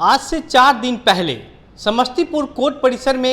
आज से 4 दिन पहले समस्तीपुर कोर्ट परिसर में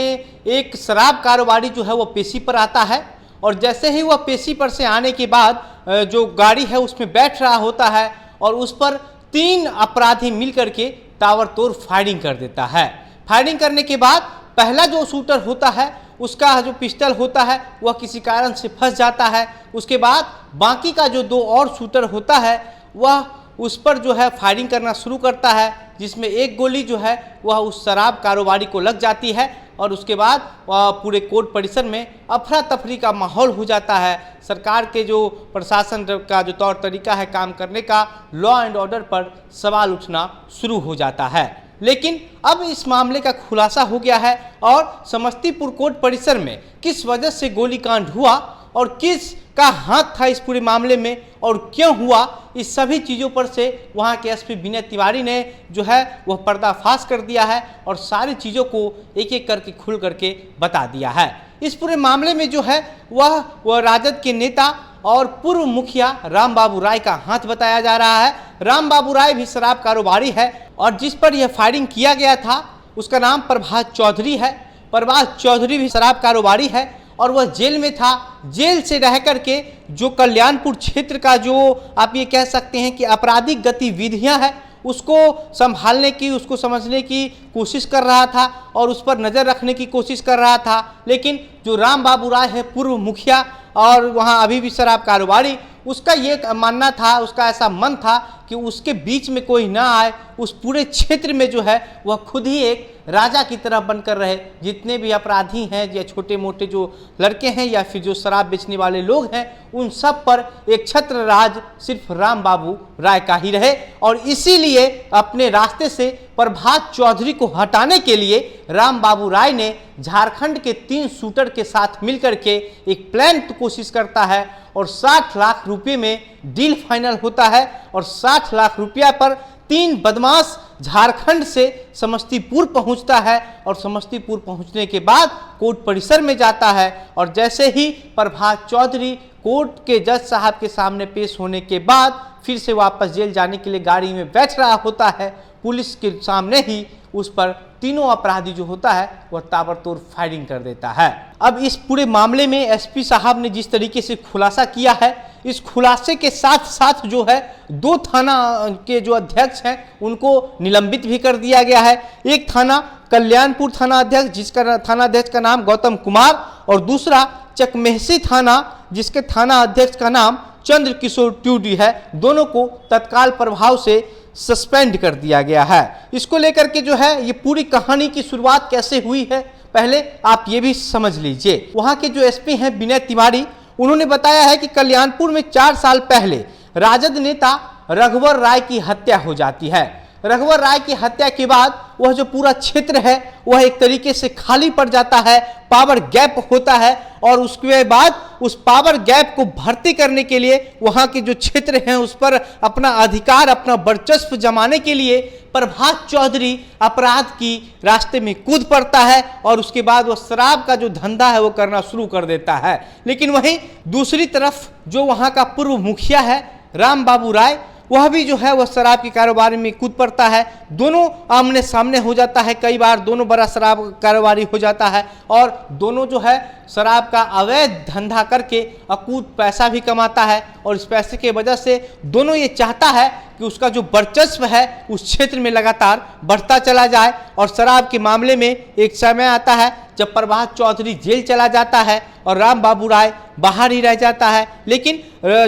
एक शराब कारोबारी जो है वो पेशी पर आता है और जैसे ही वह पेशी पर से आने के बाद जो गाड़ी है उसमें बैठ रहा होता है और उस पर 3 अपराधी मिलकर के ताबड़तोड़ फायरिंग कर देता है। फायरिंग करने के बाद पहला जो शूटर होता है उसका जो पिस्टल होता है वह किसी कारण से फंस जाता है। उसके बाद बाकी का जो 2 और शूटर होता है वह उस पर जो है फायरिंग करना शुरू करता है, जिसमें एक गोली जो है वह उस शराब कारोबारी को लग जाती है और उसके बाद पूरे कोर्ट परिसर में अफरा तफरी का माहौल हो जाता है। सरकार के जो प्रशासन का जो तौर तरीका है काम करने का, लॉ एंड ऑर्डर पर सवाल उठना शुरू हो जाता है। लेकिन अब इस मामले का खुलासा हो गया है और समस्तीपुर कोर्ट परिसर में किस वजह से गोलीकांड हुआ और किस का हाथ था इस पूरे मामले में और क्यों हुआ, इस सभी चीज़ों पर से वहां के एसपी विनय तिवारी ने जो है वह पर्दाफाश कर दिया है और सारी चीज़ों को एक एक करके खुल करके बता दिया है। इस पूरे मामले में जो है वह राजद के नेता और पूर्व मुखिया राम बाबू राय का हाथ बताया जा रहा है। राम बाबू राय भी शराब कारोबारी है और जिस पर यह फायरिंग किया गया था उसका नाम प्रभात चौधरी है। प्रभात चौधरी भी शराब कारोबारी है और वह जेल में था। जेल से रह करके जो कल्याणपुर क्षेत्र का जो आप ये कह सकते हैं कि आपराधिक गतिविधियां हैं उसको संभालने की, उसको समझने की कोशिश कर रहा था और उस पर नज़र रखने की कोशिश कर रहा था। लेकिन जो राम बाबू राय है पूर्व मुखिया और वहाँ अभी भी शराब कारोबारी, उसका ये मानना था, उसका ऐसा मन था कि उसके बीच में कोई ना आए, उस पूरे क्षेत्र में जो है वह खुद ही एक राजा की तरह बनकर रहे। जितने भी अपराधी हैं या छोटे मोटे जो लड़के हैं या फिर जो शराब बेचने वाले लोग हैं उन सब पर एक छत्र राज सिर्फ राम बाबू राय का ही रहे और इसीलिए अपने रास्ते से प्रभात चौधरी को हटाने के लिए राम बाबू राय ने झारखंड के 3 शूटर के साथ मिलकर के एक प्लान तो कोशिश करता है और 60 लाख रुपए में डील फाइनल होता है और 60 लाख रुपया पर 3 बदमाश झारखंड से समस्तीपुर पहुंचता है और समस्तीपुर पहुंचने के बाद कोर्ट परिसर में जाता है और जैसे ही प्रभात चौधरी कोर्ट के जज साहब के सामने पेश होने के बाद फिर से वापस जेल जाने के लिए गाड़ी में बैठ रहा होता है, पुलिस के सामने ही उस पर 3 अपराधी जो होता है वह ताबड़तोड़ फायरिंग कर देता है। अब इस पूरे मामले में एसपी साहब ने जिस तरीके से खुलासा किया है, इस खुलासे के साथ साथ जो है 2 थाना के जो अध्यक्ष हैं उनको निलंबित भी कर दिया गया है। एक थाना कल्याणपुर थाना अध्यक्ष जिसका थाना अध्यक्ष का नाम गौतम कुमार और दूसरा चकमेहसी थाना जिसके थाना अध्यक्ष का नाम चंद्र किशोर ट्यूडी है। दोनों को तत्काल प्रभाव से सस्पेंड कर दिया गया है। इसको लेकर के जो है ये पूरी कहानी की शुरुआत कैसे हुई है पहले आप ये भी समझ लीजिए। वहां के जो एसपी हैं विनय तिवारी, उन्होंने बताया है कि कल्याणपुर में 4 साल पहले राजद नेता रघुवर राय की हत्या हो जाती है। रघुवर राय की हत्या के बाद वह जो पूरा क्षेत्र है वह एक तरीके से खाली पड़ जाता है, पावर गैप होता है और उसके बाद उस पावर गैप को भर्ती करने के लिए वहां के जो क्षेत्र हैं उस पर अपना अधिकार, अपना वर्चस्व जमाने के लिए प्रभात चौधरी अपराध की रास्ते में कूद पड़ता है और उसके बाद वह शराब का जो धंधा है वो करना शुरू कर देता है। लेकिन वहीं दूसरी तरफ जो वहां का पूर्व मुखिया है राम बाबू राय, वह भी जो है वह शराब के कारोबार में कूद पड़ता है। दोनों आमने सामने हो जाता है, कई बार दोनों बड़ा शराब कारोबारी हो जाता है और दोनों जो है शराब का अवैध धंधा करके अकूत पैसा भी कमाता है और इस पैसे के वजह से दोनों ये चाहता है कि उसका जो वर्चस्व है उस क्षेत्र में लगातार बढ़ता चला जाए। और शराब के मामले में एक समय आता है जब प्रभात चौधरी जेल चला जाता है और राम बाबू राय बाहर ही रह जाता है। लेकिन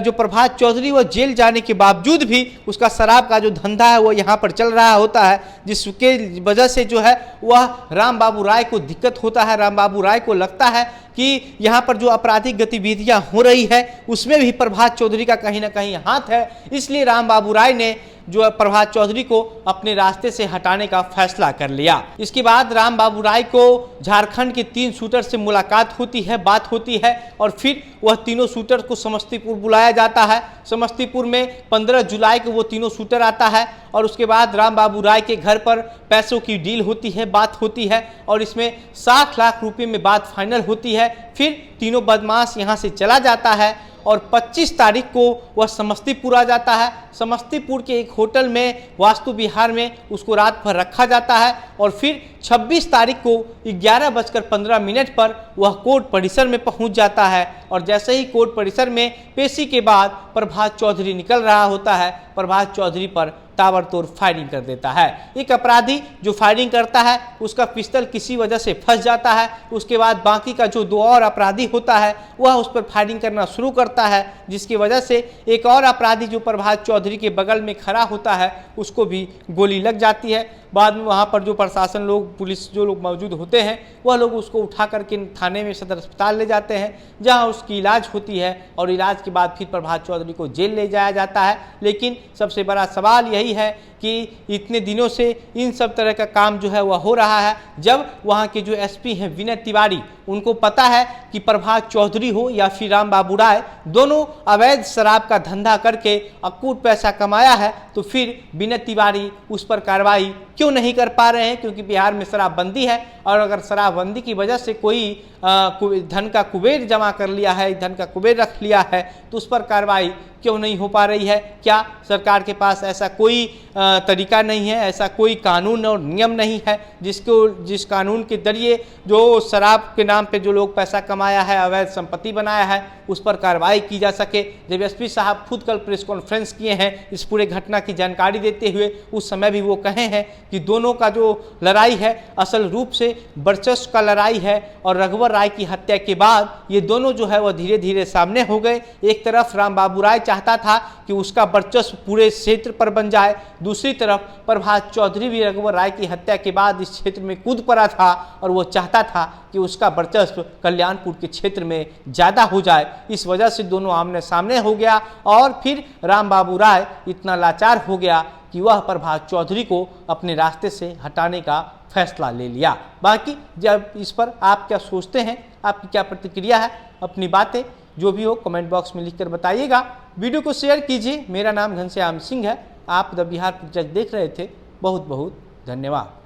जो प्रभात चौधरी वो जेल जाने के बावजूद भी उसका शराब का जो धंधा है वो यहाँ पर चल रहा होता है, जिसके वजह से जो है वह राम बाबू राय को दिक्कत होता है। राम बाबू राय को लगता है कि यहाँ पर जो आपराधिक गतिविधियाँ हो रही है उसमें भी प्रभात चौधरी का कहीं ना कहीं हाथ है। इसलिए राम बाबू राय ने जो प्रभात चौधरी को अपने रास्ते से हटाने का फैसला कर लिया। इसके बाद राम बाबू राय को झारखंड के 3 शूटर से मुलाकात होती है, बात होती है और फिर वह तीनों शूटर को समस्तीपुर बुलाया जाता है। समस्तीपुर में 15 जुलाई को वो तीनों शूटर आता है और उसके बाद राम बाबू राय के घर पर पैसों की डील होती है, बात होती है और इसमें 60 लाख रुपए में बात फाइनल होती है। फिर तीनों बदमाश यहाँ से चला जाता है और 25 तारीख को वह समस्तीपुर आ जाता है। समस्तीपुर के एक होटल में वास्तु विहार में उसको रात भर रखा जाता है और फिर 26 तारीख को 11:15 पर वह कोर्ट परिसर में पहुंच जाता है। और जैसे ही कोर्ट परिसर में पेशी के बाद प्रभात चौधरी निकल रहा होता है, प्रभात चौधरी पर ताबड़तोड़ फायरिंग कर देता है। एक अपराधी जो फायरिंग करता है उसका पिस्टल किसी वजह से फंस जाता है। उसके बाद बाकी का जो 2 और अपराधी होता है वह उस पर फायरिंग करना शुरू करता है, जिसकी वजह से एक और अपराधी जो प्रभात चौधरी के बगल में खड़ा होता है उसको भी गोली लग जाती है। बाद में वहाँ पर जो प्रशासन लोग, पुलिस जो लोग मौजूद होते हैं वह लोग उसको उठा करके थाने में सदर अस्पताल ले जाते हैं, जहाँ उसकी इलाज होती है और इलाज के बाद फिर प्रभात चौधरी को जेल ले जाया जाता है। लेकिन सबसे बड़ा सवाल यही है कि इतने दिनों से इन सब तरह का काम जो है वह हो रहा है, जब वहाँ के जो एसपी हैं विनय तिवारी, उनको पता है कि प्रभात चौधरी हो या फिर राम बाबू राय, दोनों अवैध शराब का धंधा करके अकूट पैसा कमाया है, तो फिर विनय तिवारी उस पर कार्रवाई क्यों नहीं कर पा रहे हैं? क्योंकि बिहार में शराबबंदी है और अगर शराबबंदी की वजह से कोई धन का कुबेर जमा कर लिया है, धन का कुबेर रख लिया है, तो उस पर कार्रवाई क्यों नहीं हो पा रही है? क्या सरकार के पास ऐसा कोई तरीका नहीं है, ऐसा कोई कानून और नियम नहीं है जिस कानून के जरिए जो शराब के नाम पे जो लोग पैसा कमाया है, अवैध संपत्ति बनाया है, उस पर कार्रवाई की जा सके? जब एसपी साहब खुद कल प्रेस कॉन्फ्रेंस किए हैं इस पूरे घटना की जानकारी देते हुए, उस समय भी वो कहे हैं कि दोनों का जो लड़ाई है असल रूप से वर्चस्व का लड़ाई है और रघुवर राय की हत्या के बाद ये दोनों जो है वह धीरे धीरे सामने हो गए। एक तरफ राम बाबू राय चाहता था कि उसका वर्चस्व पूरे क्षेत्र पर बन जाए, दूसरी तरफ प्रभात चौधरी भी रघुवर राय की हत्या के बाद इस क्षेत्र में कूद पड़ा था और वो चाहता था कि उसका वर्चस्व कल्याणपुर के क्षेत्र में ज़्यादा हो जाए। इस वजह से दोनों आमने सामने हो गया और फिर राम बाबू राय इतना लाचार हो गया कि वह प्रभात चौधरी को अपने रास्ते से हटाने का फैसला ले लिया। बाकी जब इस पर आप क्या सोचते हैं, आपकी क्या प्रतिक्रिया है, अपनी बातें जो भी हो कमेंट बॉक्स में लिखकर बताइएगा। वीडियो को शेयर कीजिए। मेरा नाम घनश्याम सिंह है। आप द बिहार प्रोजेक्ट देख रहे थे। बहुत बहुत धन्यवाद।